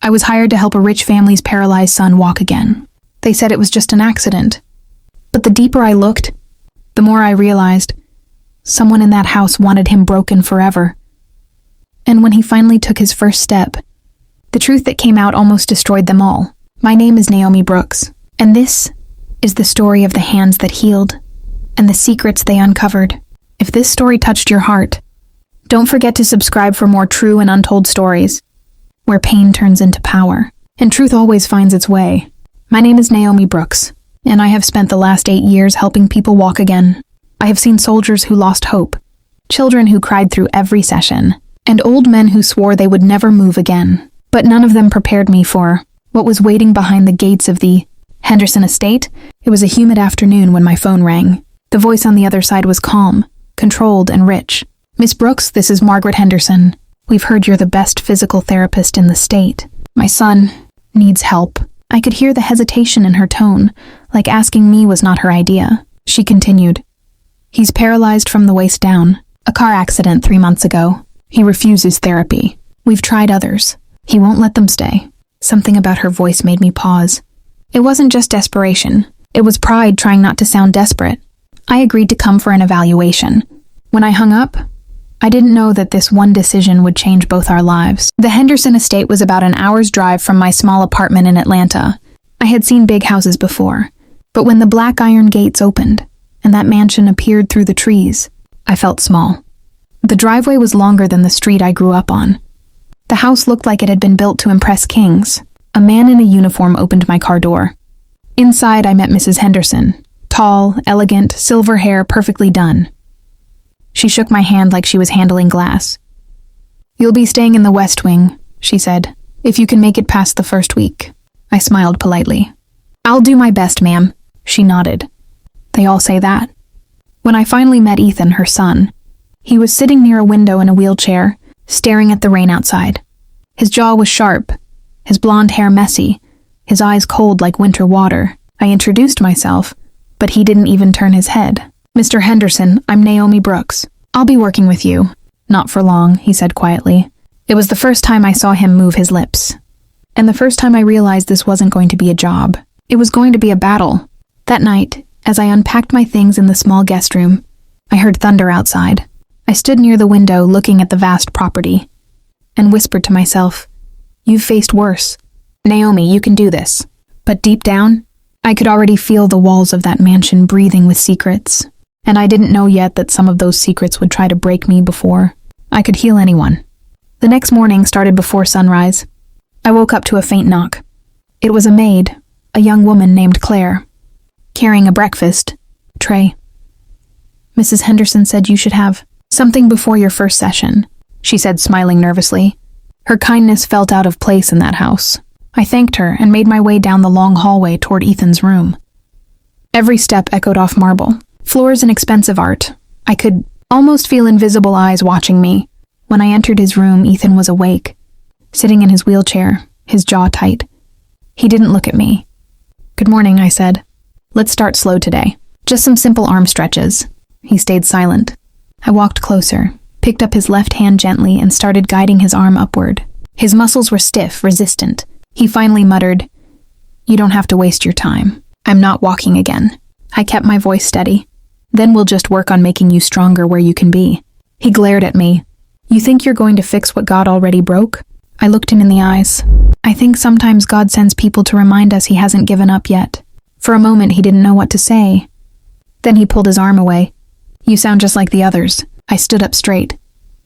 I was hired to help a rich family's paralyzed son walk again. They said it was just an accident. But the deeper I looked, the more I realized someone in that house wanted him broken forever. And when he finally took his first step, the truth that came out almost destroyed them all. My name is Naomi Brooks, and this is the story of the hands that healed and the secrets they uncovered. If this story touched your heart, don't forget to subscribe for more true and untold stories, where pain turns into power, and truth always finds its way. My name is Naomi Brooks, and I have spent the last 8 years helping people walk again. I have seen soldiers who lost hope, children who cried through every session, and old men who swore they would never move again. But none of them prepared me for what was waiting behind the gates of the Henderson estate. It was a humid afternoon when my phone rang. The voice on the other side was calm, controlled, and rich. "Miss Brooks, this is Margaret Henderson. We've heard you're the best physical therapist in the state. My son needs help." I could hear the hesitation in her tone, like asking me was not her idea. She continued, "He's paralyzed from the waist down. A car accident 3 months ago. He refuses therapy. We've tried others. He won't let them stay." Something about her voice made me pause. It wasn't just desperation. It was pride trying not to sound desperate. I agreed to come for an evaluation. When I hung up, I didn't know that this one decision would change both our lives. The Henderson estate was about an hour's drive from my small apartment in Atlanta. I had seen big houses before, but when the black iron gates opened and that mansion appeared through the trees, I felt small. The driveway was longer than the street I grew up on. The house looked like it had been built to impress kings. A man in a uniform opened my car door. Inside, I met Mrs. Henderson. Tall, elegant, silver hair perfectly done. She shook my hand like she was handling glass. "You'll be staying in the West Wing," she said, "if you can make it past the first week." I smiled politely. "I'll do my best, ma'am," she nodded. They all say that. When I finally met Ethan, her son, he was sitting near a window in a wheelchair, staring at the rain outside. His jaw was sharp, his blonde hair messy, his eyes cold like winter water. I introduced myself, but he didn't even turn his head. "Mr. Henderson, I'm Naomi Brooks. I'll be working with you." "Not for long," he said quietly. It was the first time I saw him move his lips. And the first time I realized this wasn't going to be a job. It was going to be a battle. That night, as I unpacked my things in the small guest room, I heard thunder outside. I stood near the window looking at the vast property and whispered to myself, "You've faced worse. Naomi, you can do this." But deep down, I could already feel the walls of that mansion breathing with secrets. And I didn't know yet that some of those secrets would try to break me before I could heal anyone. The next morning started before sunrise. I woke up to a faint knock. It was a maid, a young woman named Claire, carrying a breakfast tray. "Mrs. Henderson said you should have something before your first session," she said, smiling nervously. Her kindness felt out of place in that house. I thanked her and made my way down the long hallway toward Ethan's room. Every step echoed off marble. Floors and expensive art. I could almost feel invisible eyes watching me. When I entered his room, Ethan was awake, sitting in his wheelchair, his jaw tight. He didn't look at me. "Good morning," I said. "Let's start slow today. Just some simple arm stretches." He stayed silent. I walked closer, picked up his left hand gently, and started guiding his arm upward. His muscles were stiff, resistant. He finally muttered, "You don't have to waste your time. I'm not walking again." I kept my voice steady. "Then we'll just work on making you stronger where you can be." He glared at me. "You think you're going to fix what God already broke?" I looked him in the eyes. "I think sometimes God sends people to remind us he hasn't given up yet." For a moment, he didn't know what to say. Then he pulled his arm away. "You sound just like the others." I stood up straight.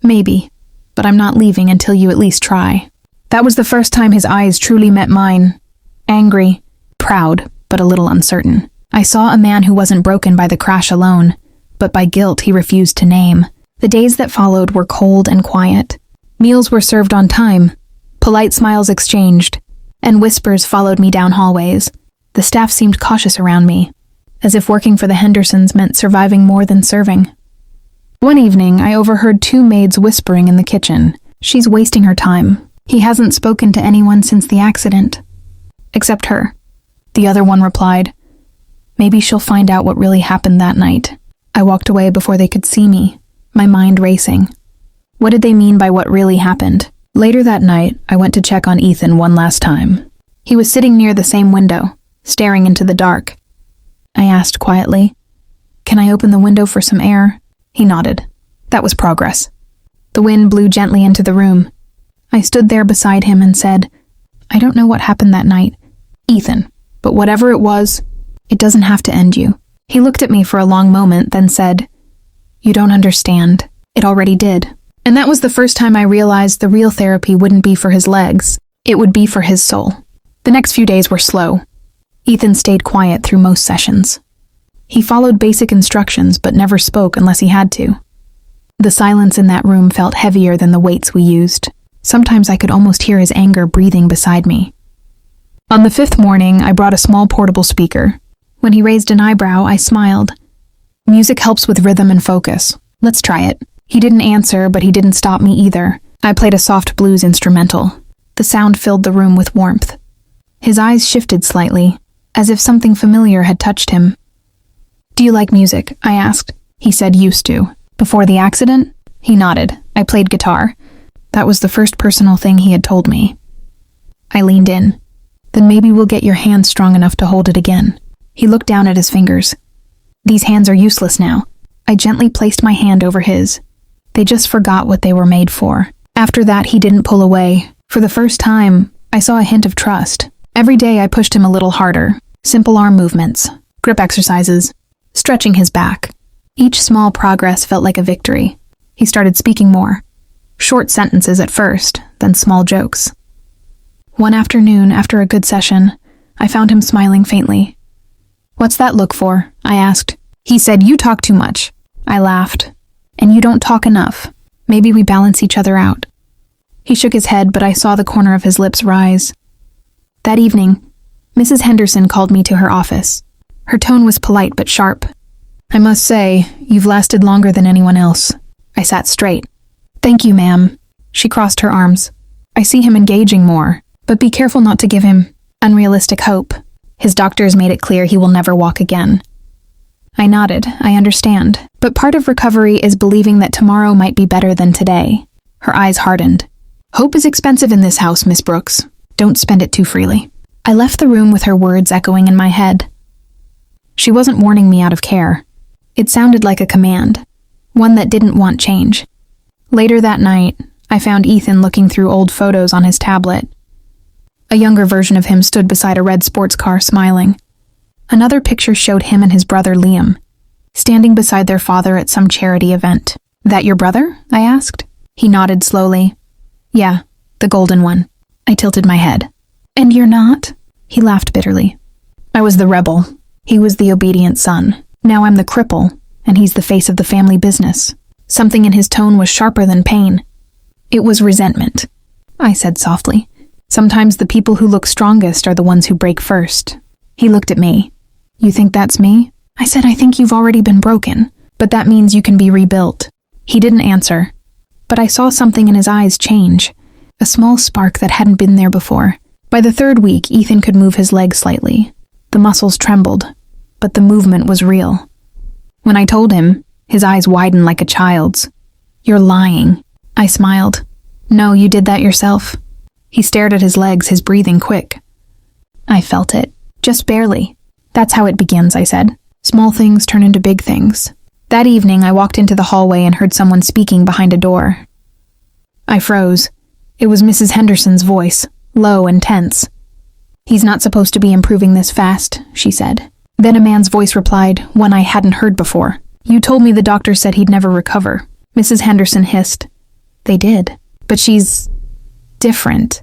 "Maybe, but I'm not leaving until you at least try." That was the first time his eyes truly met mine. Angry, proud, but a little uncertain. I saw a man who wasn't broken by the crash alone, but by guilt he refused to name. The days that followed were cold and quiet. Meals were served on time, polite smiles exchanged, and whispers followed me down hallways. The staff seemed cautious around me, as if working for the Hendersons meant surviving more than serving. One evening, I overheard 2 maids whispering in the kitchen. "She's wasting her time. He hasn't spoken to anyone since the accident." "Except her," the other one replied. "Maybe she'll find out what really happened that night." I walked away before they could see me, my mind racing. What did they mean by what really happened? Later that night, I went to check on Ethan one last time. He was sitting near the same window, staring into the dark. I asked quietly, "Can I open the window for some air?" He nodded. That was progress. The wind blew gently into the room. I stood there beside him and said, "I don't know what happened that night, Ethan, but whatever it was, it doesn't have to end you." He looked at me for a long moment, then said, "You don't understand. It already did." And that was the first time I realized the real therapy wouldn't be for his legs. It would be for his soul. The next few days were slow. Ethan stayed quiet through most sessions. He followed basic instructions but never spoke unless he had to. The silence in that room felt heavier than the weights we used. Sometimes I could almost hear his anger breathing beside me. On the 5th morning, I brought a small portable speaker. When he raised an eyebrow, I smiled. "Music helps with rhythm and focus. Let's try it." He didn't answer, but he didn't stop me either. I played a soft blues instrumental. The sound filled the room with warmth. His eyes shifted slightly, as if something familiar had touched him. "Do you like music?" I asked. He said used to. "Before the accident?" He nodded. I played guitar. That was the first personal thing he had told me. I leaned in. "Then maybe we'll get your hands strong enough to hold it again." He looked down at his fingers. "These hands are useless now." I gently placed my hand over his. They just forgot what they were made for. After that, he didn't pull away. For the first time, I saw a hint of trust. Every day I pushed him a little harder. Simple arm movements, grip exercises, stretching his back. Each small progress felt like a victory. He started speaking more. Short sentences at first, then small jokes. One afternoon, after a good session, I found him smiling faintly. "What's that look for?" I asked. He said, "You talk too much." I laughed. "And you don't talk enough. Maybe we balance each other out." He shook his head, but I saw the corner of his lips rise. That evening, Mrs. Henderson called me to her office. Her tone was polite but sharp. "I must say, you've lasted longer than anyone else." I sat straight. "Thank you, ma'am." She crossed her arms. "I see him engaging more, but be careful not to give him unrealistic hope. His doctors made it clear he will never walk again." I nodded. I understand. But part of recovery is believing that tomorrow might be better than today. Her eyes hardened. "Hope is expensive in this house, Miss Brooks. Don't spend it too freely." I left the room with her words echoing in my head. She wasn't warning me out of care. It sounded like a command, one that didn't want change. Later that night, I found Ethan looking through old photos on his tablet. A younger version of him stood beside a red sports car smiling. Another picture showed him and his brother Liam, standing beside their father at some charity event. "That your brother?" I asked. He nodded slowly. "Yeah, the golden one." I tilted my head. "And you're not?" He laughed bitterly. "I was the rebel. He was the obedient son. Now I'm the cripple, and he's the face of the family business." Something in his tone was sharper than pain. It was resentment. I said softly, "Sometimes the people who look strongest are the ones who break first." He looked at me. "You think that's me?" I said, "I think you've already been broken, but that means you can be rebuilt." He didn't answer, but I saw something in his eyes change, a small spark that hadn't been there before. By the 3rd week, Ethan could move his legs slightly. The muscles trembled, but the movement was real. When I told him, his eyes widened like a child's. "You're lying." I smiled. "No, you did that yourself." He stared at his legs, his breathing quick. I felt it, just barely. "That's how it begins," I said. "Small things turn into big things." That evening, I walked into the hallway and heard someone speaking behind a door. I froze. It was Mrs. Henderson's voice, low and tense. "He's not supposed to be improving this fast," she said. Then a man's voice replied, one I hadn't heard before. "You told me the doctor said he'd never recover." Mrs. Henderson hissed. "They did. But she's different.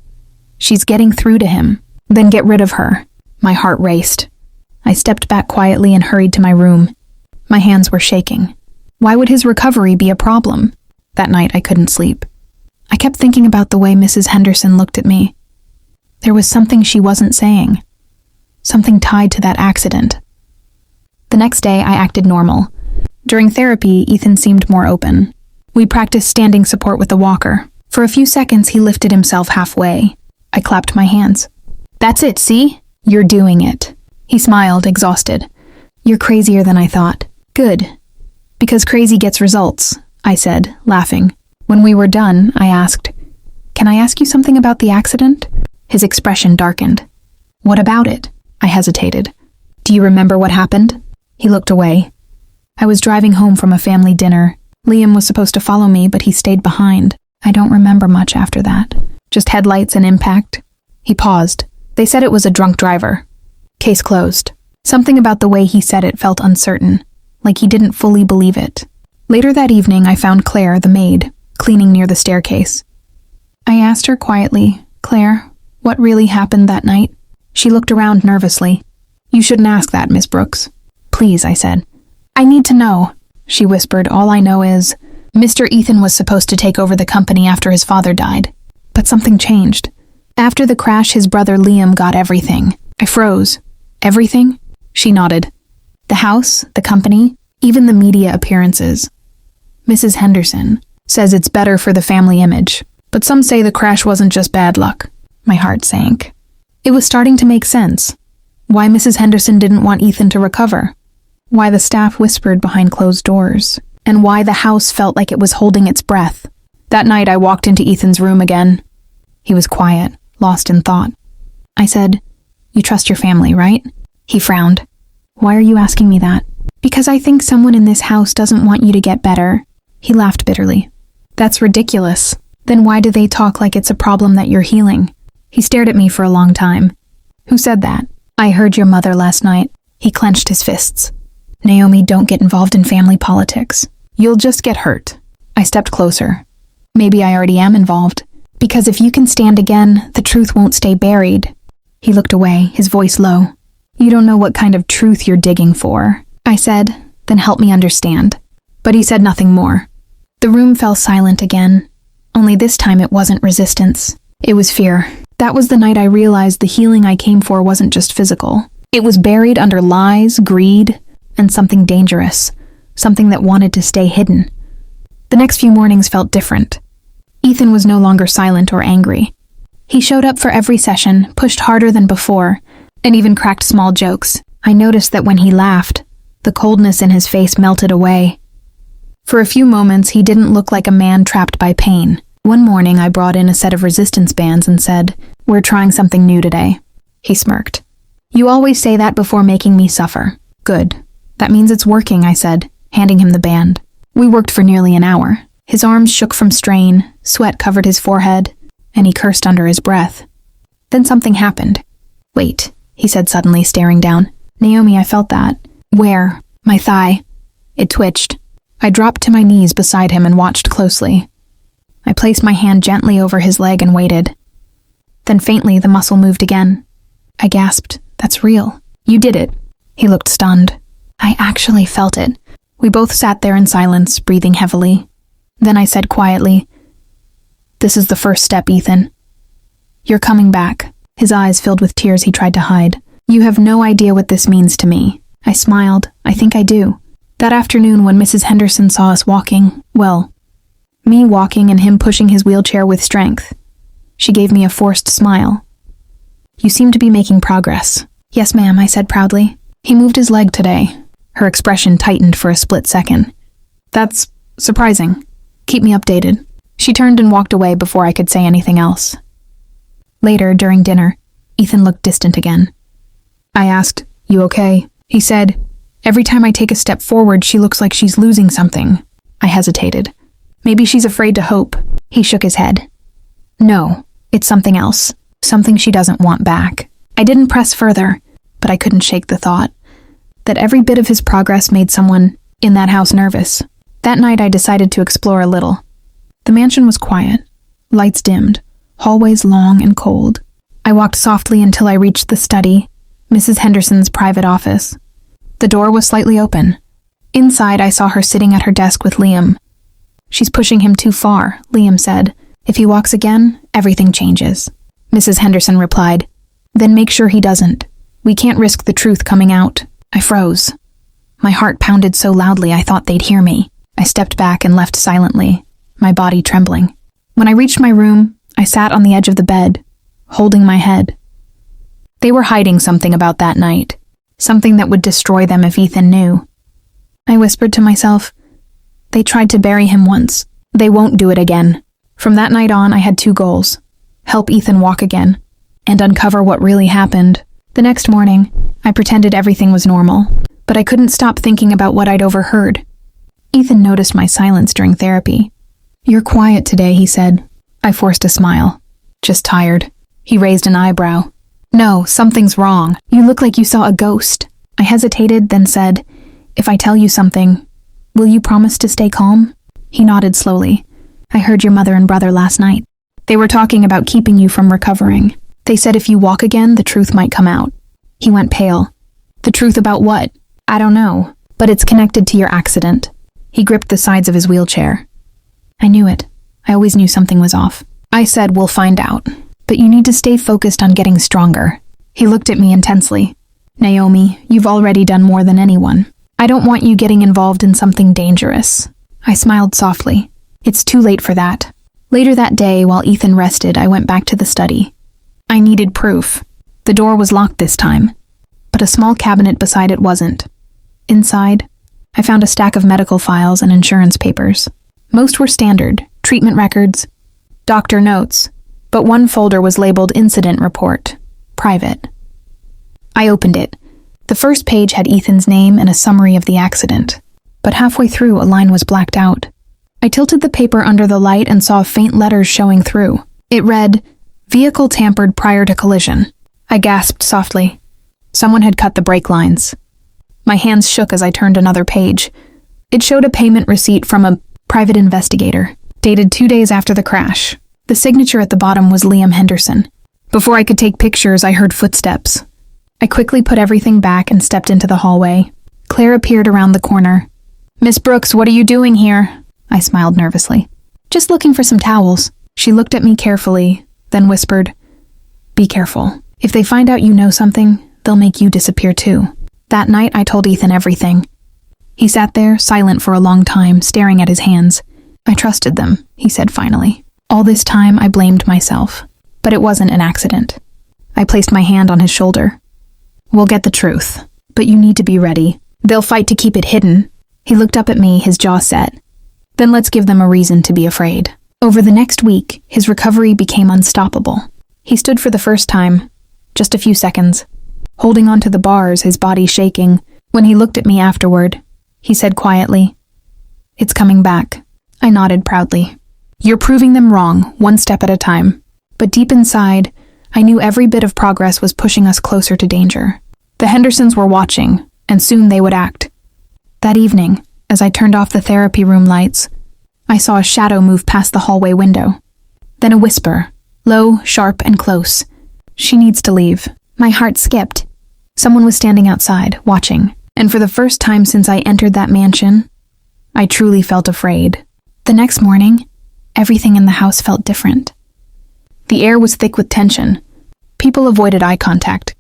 She's getting through to him." "Then get rid of her." My heart raced. I stepped back quietly and hurried to my room. My hands were shaking. Why would his recovery be a problem? That night I couldn't sleep. I kept thinking about the way Mrs. Henderson looked at me. There was something she wasn't saying. Something tied to that accident. The next day I acted normal. During therapy, Ethan seemed more open. We practiced standing support with the walker. For a few seconds he lifted himself halfway. I clapped my hands. "That's it, see? You're doing it." He smiled, exhausted. "You're crazier than I thought." "Good. Because crazy gets results," I said, laughing. When we were done, I asked, "Can I ask you something about the accident?" His expression darkened. "What about it?" I hesitated. "Do you remember what happened?" He looked away. "I was driving home from a family dinner. Liam was supposed to follow me, but he stayed behind. I don't remember much after that. Just headlights and impact." He paused. "They said it was a drunk driver." Case closed. Something about the way he said it felt uncertain, like he didn't fully believe it. Later that evening, I found Claire, the maid, cleaning near the staircase. I asked her quietly, "Claire, what really happened that night?" She looked around nervously. "You shouldn't ask that, Miss Brooks." "Please," I said. "I need to know," she whispered. "All I know is Mr. Ethan was supposed to take over the company after his father died. But something changed. After the crash, his brother Liam got everything." I froze. "Everything?" She nodded. "The house, the company, even the media appearances. Mrs. Henderson says it's better for the family image, but some say the crash wasn't just bad luck." My heart sank. It was starting to make sense. Why Mrs. Henderson didn't want Ethan to recover. Why the staff whispered behind closed doors. And why the house felt like it was holding its breath. That night I walked into Ethan's room again. He was quiet, lost in thought. I said, "You trust your family, right?" He frowned. "Why are you asking me that?" "Because I think someone in this house doesn't want you to get better." He laughed bitterly. "That's ridiculous. Then why do they talk like it's a problem that you're healing?" He stared at me for a long time. "Who said that?" "I heard your mother last night." He clenched his fists. "Naomi, don't get involved in family politics. You'll just get hurt." I stepped closer. "Maybe I already am involved. Because if you can stand again, the truth won't stay buried." He looked away, his voice low. "You don't know what kind of truth you're digging for," I said, "then help me understand." But he said nothing more. The room fell silent again. Only this time it wasn't resistance. It was fear. That was the night I realized the healing I came for wasn't just physical. It was buried under lies, greed, and something dangerous. Something that wanted to stay hidden. The next few mornings felt different. Ethan was no longer silent or angry. He showed up for every session, pushed harder than before, and even cracked small jokes. I noticed that when he laughed, the coldness in his face melted away. For a few moments, he didn't look like a man trapped by pain. One morning, I brought in a set of resistance bands and said, "We're trying something new today." He smirked. "You always say that before making me suffer." "Good. That means it's working," I said, handing him the band. We worked for nearly an hour. His arms shook from strain, sweat covered his forehead, and he cursed under his breath. Then something happened. "Wait," he said suddenly, staring down. "Naomi, I felt that." "Where?" "My thigh." It twitched. I dropped to my knees beside him and watched closely. I placed my hand gently over his leg and waited. Then faintly, the muscle moved again. I gasped, "That's real. You did it." He looked stunned. I actually felt it. We both sat there in silence, breathing heavily. Then I said quietly, "This is the first step, Ethan. You're coming back." His eyes filled with tears he tried to hide. "You have no idea what this means to me." I smiled. "I think I do." That afternoon when Mrs. Henderson saw us walking, well, me walking and him pushing his wheelchair with strength, she gave me a forced smile. "You seem to be making progress." "Yes, ma'am," I said proudly. "He moved his leg today." Her expression tightened for a split second. "That's surprising. Keep me updated." She turned and walked away before I could say anything else. Later, during dinner, Ethan looked distant again. I asked, "You okay?" He said, "Every time I take a step forward, she looks like she's losing something." I hesitated. "Maybe she's afraid to hope." He shook his head. "No, it's something else. Something she doesn't want back." I didn't press further, but I couldn't shake the thought that every bit of his progress made someone in that house nervous. That night I decided to explore a little. The mansion was quiet, lights dimmed, hallways long and cold. I walked softly until I reached the study, Mrs. Henderson's private office. The door was slightly open. Inside, I saw her sitting at her desk with Liam. "She's pushing him too far," Liam said. "If he walks again, everything changes." Mrs. Henderson replied, "Then make sure he doesn't. We can't risk the truth coming out." I froze. My heart pounded so loudly I thought they'd hear me. I stepped back and left silently, my body trembling. When I reached my room, I sat on the edge of the bed, holding my head. They were hiding something about that night, something that would destroy them if Ethan knew. I whispered to myself, "They tried to bury him once. They won't do it again." From that night on, I had two goals: help Ethan walk again, and uncover what really happened. The next morning, I pretended everything was normal, but I couldn't stop thinking about what I'd overheard. Ethan noticed my silence during therapy. "You're quiet today," he said. I forced a smile. "Just tired." He raised an eyebrow. "No, something's wrong. You look like you saw a ghost." I hesitated, then said, "If I tell you something, will you promise to stay calm?" He nodded slowly. "I heard your mother and brother last night. They were talking about keeping you from recovering. They said if you walk again, the truth might come out." He went pale. "The truth about what?" "I don't know, but it's connected to your accident." He gripped the sides of his wheelchair. "I knew it. I always knew something was off." I said, "We'll find out. But you need to stay focused on getting stronger." He looked at me intensely. "Naomi, you've already done more than anyone. I don't want you getting involved in something dangerous." I smiled softly. "It's too late for that." Later that day, while Ethan rested, I went back to the study. I needed proof. The door was locked this time, but a small cabinet beside it wasn't. Inside, I found a stack of medical files and insurance papers. Most were standard: treatment records, doctor notes, but one folder was labeled Incident Report, Private. I opened it. The first page had Ethan's name and a summary of the accident, but halfway through, a line was blacked out. I tilted the paper under the light and saw faint letters showing through. It read, "Vehicle tampered prior to collision." I gasped softly. Someone had cut the brake lines. My hands shook as I turned another page. It showed a payment receipt from a private investigator, dated 2 days after the crash. The signature at the bottom was Liam Henderson. Before I could take pictures, I heard footsteps. I quickly put everything back and stepped into the hallway. Claire appeared around the corner. "Miss Brooks, what are you doing here?" I smiled nervously. "Just looking for some towels." She looked at me carefully, then whispered, "Be careful. If they find out you know something, they'll make you disappear too." That night, I told Ethan everything. He sat there, silent for a long time, staring at his hands. "I trusted them," he said finally. All this time, I blamed myself. But it wasn't an accident. I placed my hand on his shoulder. "We'll get the truth, but you need to be ready. They'll fight to keep it hidden." He looked up at me, his jaw set. "Then let's give them a reason to be afraid." Over the next week, his recovery became unstoppable. He stood for the first time, just a few seconds, holding onto the bars, his body shaking. When he looked at me afterward, he said quietly, "It's coming back." I nodded proudly. "You're proving them wrong, one step at a time." But deep inside, I knew every bit of progress was pushing us closer to danger. The Hendersons were watching, and soon they would act. That evening, as I turned off the therapy room lights, I saw a shadow move past the hallway window. Then a whisper, low, sharp, and close. "She needs to leave." My heart skipped. Someone was standing outside, watching, and for the first time since I entered that mansion, I truly felt afraid. The next morning, everything in the house felt different. The air was thick with tension. People avoided eye contact.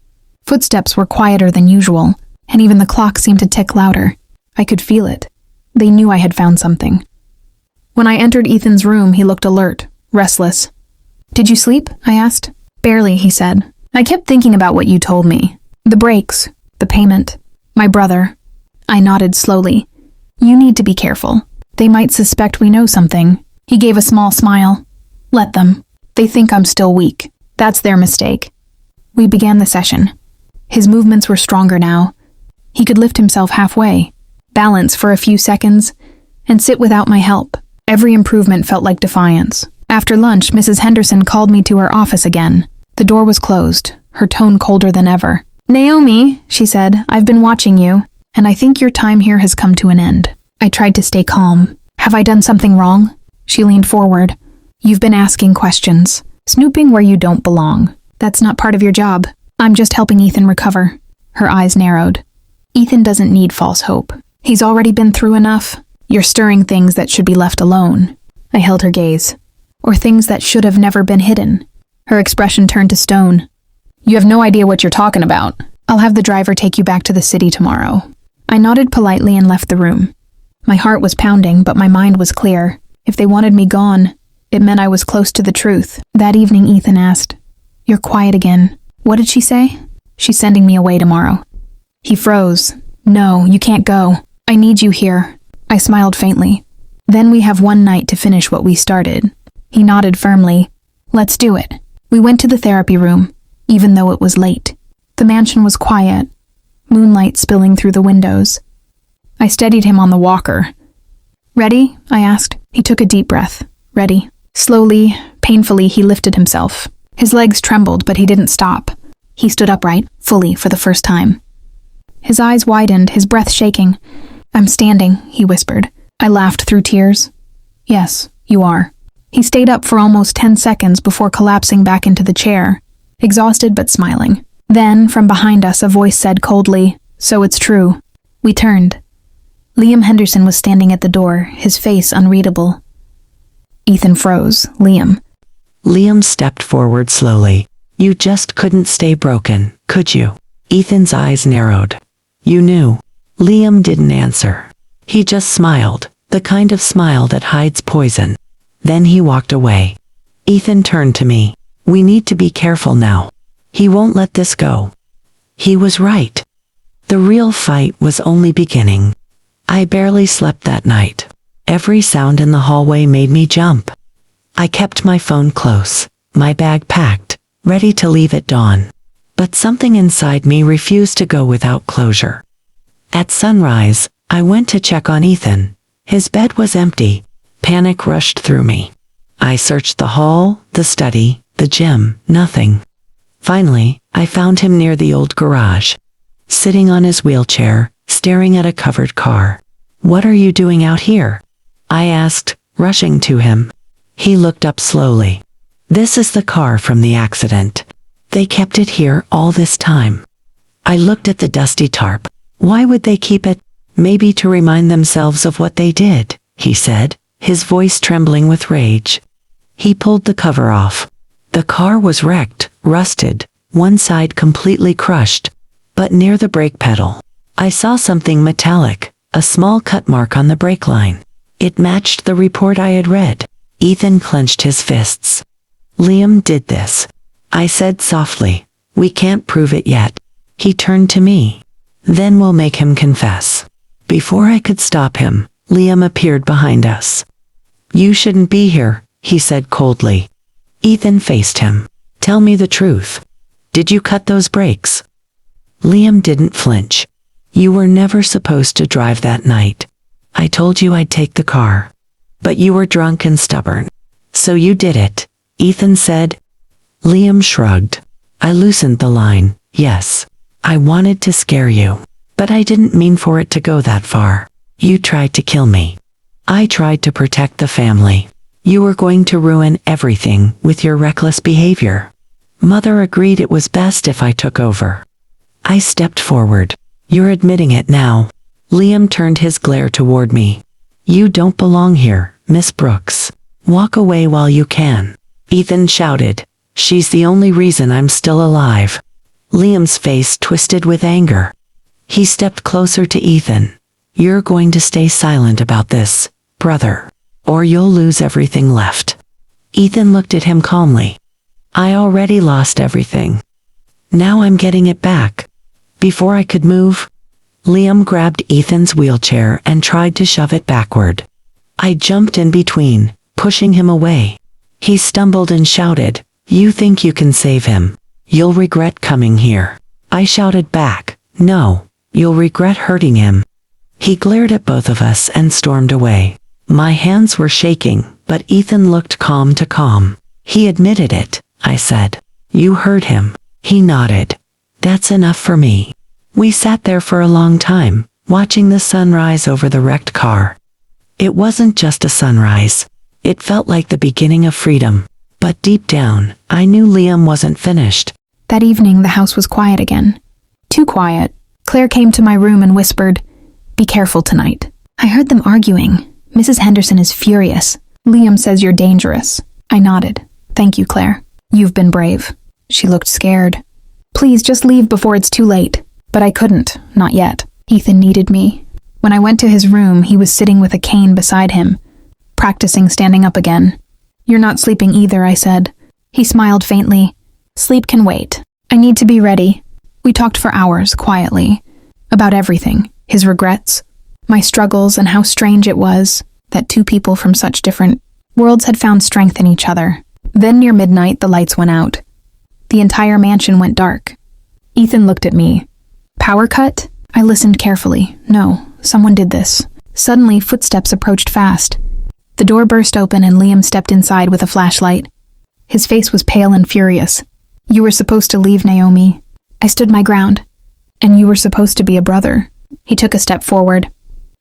Footsteps were quieter than usual, and even the clock seemed to tick louder. I could feel it. They knew I had found something. When I entered Ethan's room, he looked alert, restless. "Did you sleep?" I asked. "Barely," he said. "I kept thinking about what you told me. The brakes, the payment, my brother." I nodded slowly. "You need to be careful. They might suspect we know something." He gave a small smile. "Let them. They think I'm still weak. That's their mistake." We began the session. His movements were stronger now. He could lift himself halfway, balance for a few seconds, and sit without my help. Every improvement felt like defiance. After lunch, Mrs. Henderson called me to her office again. The door was closed, her tone colder than ever. "Naomi," she said, "I've been watching you, and I think your time here has come to an end." I tried to stay calm. "Have I done something wrong?" She leaned forward. "You've been asking questions, snooping where you don't belong. That's not part of your job. I'm just helping Ethan recover." Her eyes narrowed. "Ethan doesn't need false hope. He's already been through enough. You're stirring things that should be left alone." I held her gaze. "Or things that should have never been hidden." Her expression turned to stone. "You have no idea what you're talking about. I'll have the driver take you back to the city tomorrow." I nodded politely and left the room. My heart was pounding, but my mind was clear. If they wanted me gone, it meant I was close to the truth. That evening, Ethan asked, "You're quiet again. What did she say?" "She's sending me away tomorrow." He froze. "No, you can't go. I need you here." I smiled faintly. "Then we have one night to finish what we started." He nodded firmly. Let's do it. We went to the therapy room, even though it was late. The mansion was quiet, moonlight spilling through the windows. I steadied him on the walker. Ready? I asked. He took a deep breath. Ready. Slowly, painfully, he lifted himself. His legs trembled, but he didn't stop. He stood upright, fully, for the first time. His eyes widened, his breath shaking. I'm standing, he whispered. I laughed through tears. Yes, you are. He stayed up for almost 10 seconds before collapsing back into the chair, exhausted but smiling. Then, from behind us, a voice said coldly, "So it's true." We turned. Liam Henderson was standing at the door, his face unreadable. Ethan froze. Liam stepped forward slowly. You just couldn't stay broken, could you? Ethan's eyes narrowed. You knew. Liam didn't answer. He just smiled, the kind of smile that hides poison. Then he walked away. Ethan turned to me. We need to be careful now. He won't let this go. He was right. The real fight was only beginning. I barely slept that night. Every sound in the hallway made me jump. I kept my phone close, my bag packed, ready to leave at dawn. But something inside me refused to go without closure. At sunrise, I went to check on Ethan. His bed was empty. Panic rushed through me. I searched the hall, the study, the gym, nothing. Finally, I found him near the old garage, sitting on his wheelchair, staring at a covered car. What are you doing out here? I asked, rushing to him. He looked up slowly. This is the car from the accident. They kept it here all this time. I looked at the dusty tarp. Why would they keep it? Maybe to remind themselves of what they did, he said, his voice trembling with rage. He pulled the cover off. The car was wrecked, rusted, one side completely crushed. But near the brake pedal, I saw something metallic, a small cut mark on the brake line. It matched the report I had read. Ethan clenched his fists. Liam did this. I said softly, we can't prove it yet. He turned to me. Then we'll make him confess. Before I could stop him, Liam appeared behind us. You shouldn't be here, he said coldly. Ethan faced him. Tell me the truth. Did you cut those brakes? Liam didn't flinch. You were never supposed to drive that night. I told you I'd take the car. But you were drunk and stubborn. So you did it, Ethan said. Liam shrugged. I loosened the line. Yes. I wanted to scare you. But I didn't mean for it to go that far. You tried to kill me. I tried to protect the family. You were going to ruin everything with your reckless behavior. Mother agreed it was best if I took over. I stepped forward. You're admitting it now. Liam turned his glare toward me. You don't belong here, Miss Brooks. Walk away while you can. Ethan shouted. She's the only reason I'm still alive. Liam's face twisted with anger. He stepped closer to Ethan. You're going to stay silent about this, brother, or you'll lose everything left. Ethan looked at him calmly. I already lost everything. Now I'm getting it back. Before I could move, Liam grabbed Ethan's wheelchair and tried to shove it backward. I jumped in between, pushing him away. He stumbled and shouted, You think you can save him? You'll regret coming here. I shouted back, No, you'll regret hurting him. He glared at both of us and stormed away. My hands were shaking, but Ethan looked calm to calm. He admitted it, I said. You heard him. He nodded. That's enough for me. We sat there for a long time, watching the sunrise over the wrecked car. It wasn't just a sunrise. It felt like the beginning of freedom. But deep down, I knew Liam wasn't finished. That evening, the house was quiet again. Too quiet. Claire came to my room and whispered, Be careful tonight. I heard them arguing. Mrs. Henderson is furious. Liam says you're dangerous. I nodded. Thank you, Claire. You've been brave. She looked scared. Please just leave before it's too late. But I couldn't, not yet. Ethan needed me. When I went to his room, he was sitting with a cane beside him, practicing standing up again. You're not sleeping either, I said. He smiled faintly. Sleep can wait. I need to be ready. We talked for hours, quietly, about everything, his regrets, my struggles, and how strange it was that two people from such different Worlds had found strength in each other. Then near midnight, the lights went out. The entire mansion went dark. Ethan looked at me. Power cut? I listened carefully. No, someone did this. Suddenly, footsteps approached fast. The door burst open and Liam stepped inside with a flashlight. His face was pale and furious. You were supposed to leave, Naomi. I stood my ground. And you were supposed to be a brother. He took a step forward.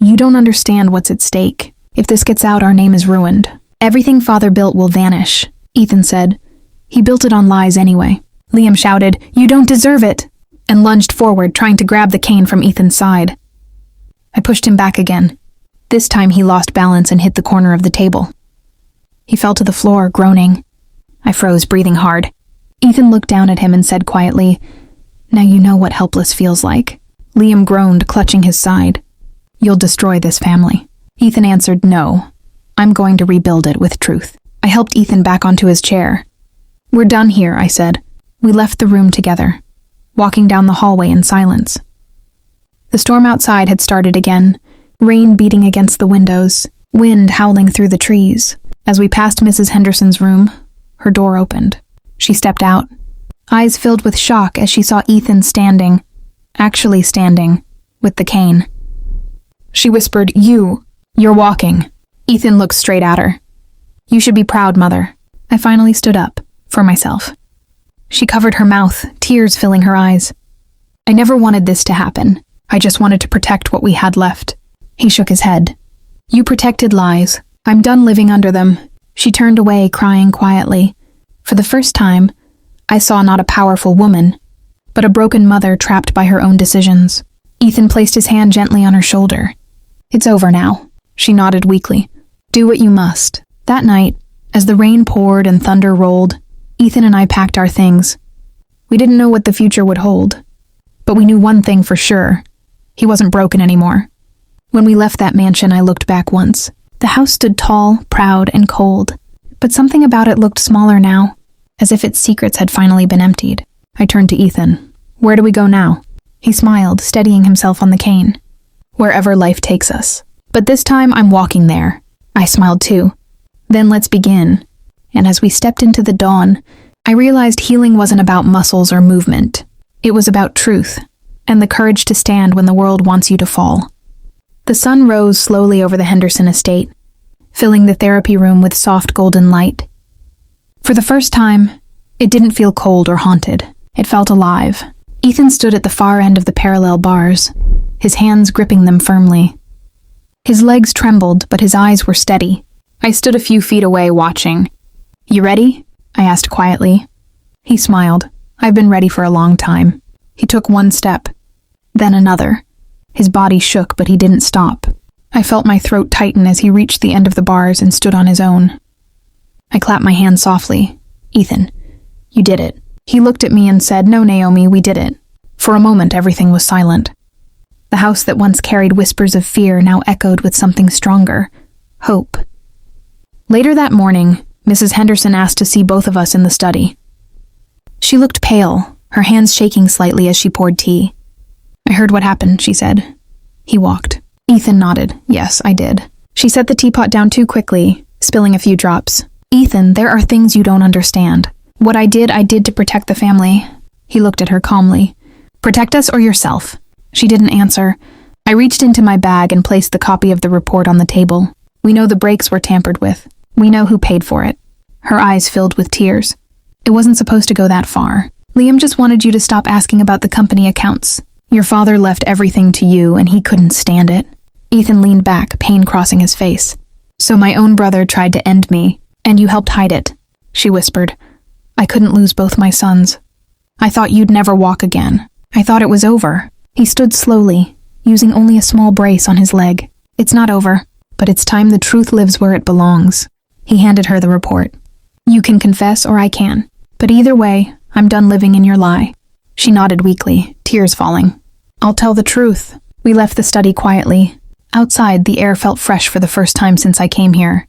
You don't understand what's at stake. If this gets out, our name is ruined. Everything Father built will vanish, Ethan said. He built it on lies anyway. Liam shouted, You don't deserve it, and lunged forward, trying to grab the cane from Ethan's side. I pushed him back again. This time he lost balance and hit the corner of the table. He fell to the floor, groaning. I froze, breathing hard. Ethan looked down at him and said quietly, Now you know what helpless feels like. Liam groaned, clutching his side. You'll destroy this family. Ethan answered, No. I'm going to rebuild it with truth. I helped Ethan back onto his chair. We're done here, I said. We left the room together, walking down the hallway in silence. The storm outside had started again, rain beating against the windows, wind howling through the trees. As we passed Mrs. Henderson's room, her door opened. She stepped out, eyes filled with shock as she saw Ethan actually standing, with the cane. She whispered, You're walking. Ethan looked straight at her. You should be proud, Mother. I finally stood up, for myself. She covered her mouth, tears filling her eyes. I never wanted this to happen. I just wanted to protect what we had left. He shook his head. You protected lies. I'm done living under them. She turned away, crying quietly. For the first time, I saw not a powerful woman, but a broken mother trapped by her own decisions. Ethan placed his hand gently on her shoulder. It's over now. She nodded weakly. Do what you must. That night, as the rain poured and thunder rolled, Ethan and I packed our things. We didn't know what the future would hold, but we knew one thing for sure. He wasn't broken anymore. When we left that mansion, I looked back once. The house stood tall, proud, and cold, but something about it looked smaller now, as if its secrets had finally been emptied. I turned to Ethan. Where do we go now? He smiled, steadying himself on the cane. Wherever life takes us. But this time, I'm walking there. I smiled too. Then let's begin. And as we stepped into the dawn, I realized healing wasn't about muscles or movement. It was about truth, and the courage to stand when the world wants you to fall. The sun rose slowly over the Henderson estate, filling the therapy room with soft golden light. For the first time, it didn't feel cold or haunted. It felt alive. Ethan stood at the far end of the parallel bars, his hands gripping them firmly. His legs trembled, but his eyes were steady. I stood a few feet away, watching. You ready? I asked quietly. He smiled. I've been ready for a long time. He took one step, then another. His body shook, but he didn't stop. I felt my throat tighten as he reached the end of the bars and stood on his own. I clapped my hand softly. Ethan, you did it. He looked at me and said, No, Naomi, we did it. For a moment, everything was silent. The house that once carried whispers of fear now echoed with something stronger. Hope. Later that morning, Mrs. Henderson asked to see both of us in the study. She looked pale, her hands shaking slightly as she poured tea. I heard what happened, she said. He walked. Ethan nodded. Yes, I did. She set the teapot down too quickly, spilling a few drops. Ethan, there are things you don't understand. What I did to protect the family. He looked at her calmly. Protect us or yourself? She didn't answer. I reached into my bag and placed the copy of the report on the table. We know the brakes were tampered with. We know who paid for it. Her eyes filled with tears. It wasn't supposed to go that far. Liam just wanted you to stop asking about the company accounts. Your father left everything to you, and he couldn't stand it. Ethan leaned back, pain crossing his face. So my own brother tried to end me, and you helped hide it, she whispered. I couldn't lose both my sons. I thought you'd never walk again. I thought it was over. He stood slowly, using only a small brace on his leg. It's not over, but it's time the truth lives where it belongs. He handed her the report. You can confess or I can, but either way, I'm done living in your lie. She nodded weakly, tears falling. I'll tell the truth. We left the study quietly. Outside, the air felt fresh for the first time since I came here.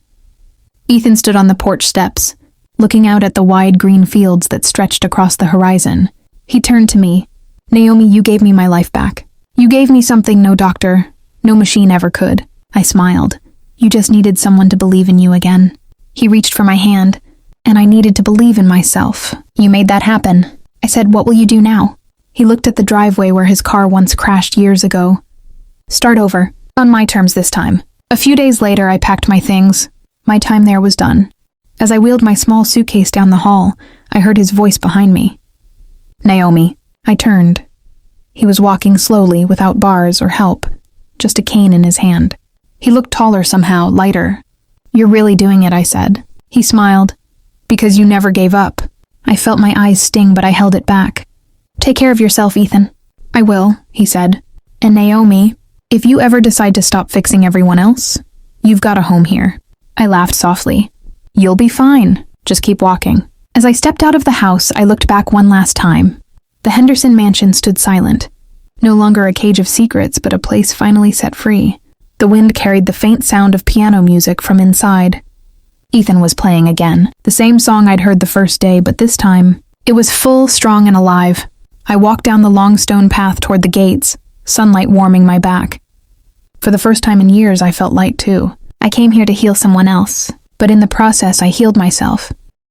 Ethan stood on the porch steps, looking out at the wide green fields that stretched across the horizon. He turned to me. Naomi, you gave me my life back. You gave me something no doctor, no machine ever could. I smiled. You just needed someone to believe in you again. He reached for my hand, and I needed to believe in myself. You made that happen. I said, what will you do now? He looked at the driveway where his car once crashed years ago. Start over. On my terms this time. A few days later, I packed my things. My time there was done. As I wheeled my small suitcase down the hall, I heard his voice behind me. Naomi. I turned. He was walking slowly, without bars or help, just a cane in his hand. He looked taller somehow, lighter. You're really doing it, I said. He smiled. Because you never gave up. I felt my eyes sting, but I held it back. Take care of yourself, Ethan. I will, he said. And Naomi, if you ever decide to stop fixing everyone else, you've got a home here. I laughed softly. You'll be fine. Just keep walking. As I stepped out of the house, I looked back one last time. The Henderson mansion stood silent. No longer a cage of secrets, but a place finally set free. The wind carried the faint sound of piano music from inside. Ethan was playing again. The same song I'd heard the first day, but this time, it was full, strong, and alive. I walked down the long stone path toward the gates, sunlight warming my back. For the first time in years, I felt light too. I came here to heal someone else, but in the process, I healed myself.